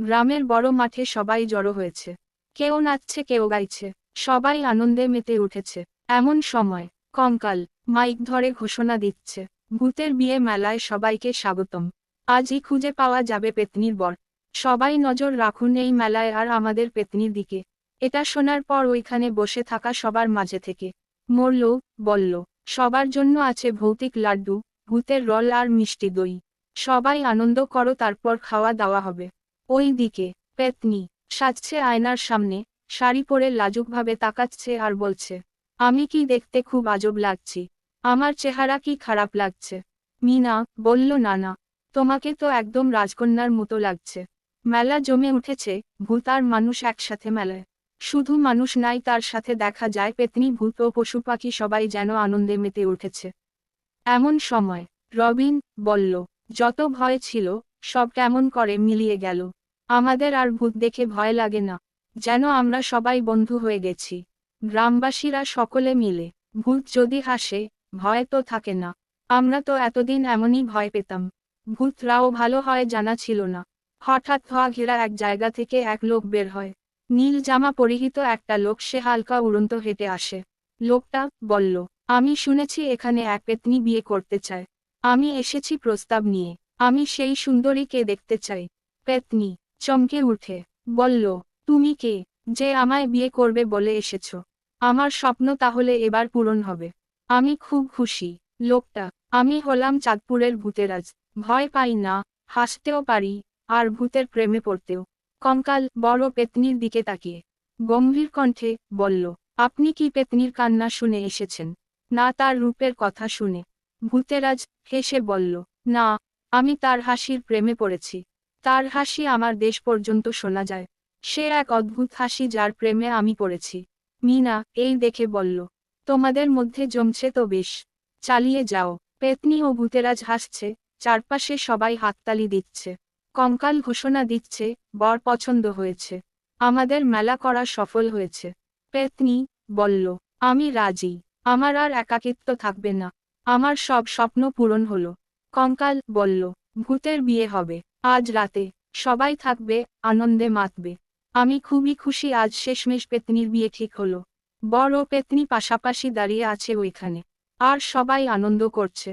গ্রামের বড় মাঠে সবাই জড়ো হয়েছে। কেউ নাচছে, কেউ গাইছে, সবাই আনন্দে মেতে উঠেছে। এমন সময় কঙ্কাল মাইক ধরে ঘোষণা দিচ্ছে, ভূতের বিয়ে মেলায় সবাইকে স্বাগতম। আজই খুঁজে পাওয়া যাবে পেত্নীর বর। সবাই নজর রাখুন এই মেলায় আর আমাদের পেত্নীর দিকে। এটা শোনার পর ওইখানে বসে থাকা সবার মাঝে থেকে মরল বলল, সবার জন্য আছে ভৌতিক লাড্ডু, ভূতের রল আর মিষ্টি দই। সবাই আনন্দ করো, তারপর খাওয়া দাওয়া হবে। ওই দিকে পেত্নী সাজছে আয়নার সামনে, শাড়ি পরে লাজুকভাবে তাকাচ্ছে আর বলছে, আমি কি দেখতে খুব আজব লাগছি? আমার চেহারা কি খারাপ লাগছে? মিনা বলল, না না, তোমাকে তো একদম রাজকন্যার মতো লাগছে। মেলা জমে উঠেছে, ভূত আর মানুষ একসাথে মেলায়। শুধু মানুষ নাই, তার সাথে দেখা যায় পেত্নী, ভূত ও পশু পাখি, সবাই যেন আনন্দে মেতে উঠেছে। এমন সময় রবিন বলল, যত ভয় ছিল সব কেমন করে মিলিয়ে গেল। আমাদের আর ভূত দেখে ভয় লাগে না, যেন আমরা সবাই বন্ধু হয়ে গেছি। গ্রামবাসীরা সকলে মিলে, ভূত যদি হাসে ভয় তো থাকে না। আমরা তো এতদিন এমনই ভয় পেতাম। ভূতরাও ভালো হয় জানা ছিল না। হঠাৎ ধোয়া ঘেরা এক জায়গা থেকে এক লোক বের হয়। নীল জামা পরিহিত একটা লোক, সে হালকা উড়ন্ত হেঁটে আসে। লোকটা বলল, আমি শুনেছি এখানে এক পেত্নী বিয়ে করতে চায়। আমি এসেছি প্রস্তাব নিয়ে। আমি সেই সুন্দরীকে দেখতে চাই। পেত্নী চমকে উঠে বলল, তুমি কে, যে আমায় বিয়ে করবে বলে এসেছ? আমার স্বপ্ন তাহলে এবার পূরণ হবে। আমি খুব খুশি। লোকটা, আমি হলাম চাঁদপুরের ভূতেরাজ। ভয় পাই না, হাসতেও পারি, আর ভূতের প্রেমে পড়তেও। কঙ্কাল বড় পেত্নীর দিকে তাকিয়ে গম্ভীর কণ্ঠে বলল, আপনি কি পেত্নীর কান্না শুনে এসেছেন, না তার রূপের কথা শুনে? ভূতেরাজ হেসে বলল, না, আমি তার হাসির প্রেমে পড়েছি। তার হাসি আমার দেশ পর্যন্ত শোনা যায়। সে এক অদ্ভুত হাসি, যার প্রেমে আমি পড়েছি। মিনা এই দেখে বলল, তোমাদের মধ্যে জমছে তো বেশ, চালিয়ে যাও। পেত্নী ও ভূতেরাজ হাসছে, চারপাশে সবাই হাততালি দিচ্ছে। কঙ্কাল ঘোষণা দিচ্ছে, বর পছন্দ হয়েছে, আমাদের মেলা করা সফল হয়েছে। পেত্নী বলল, আমি রাজি। আমার আর একাকিত্ব থাকবে না, আমার সব স্বপ্ন পূরণ হলো। কঙ্কাল বলল, ভূতের বিয়ে হবে আজ রাতে, সবাই থাকবে, আনন্দে মাতবে। আমি খুবই খুশি, আজ শেষমেশ পেত্নীর বিয়ে ঠিক হলো। বর ও পেত্নী পাশাপাশি দাঁড়িয়ে আছে ওইখানে, আর সবাই আনন্দ করছে।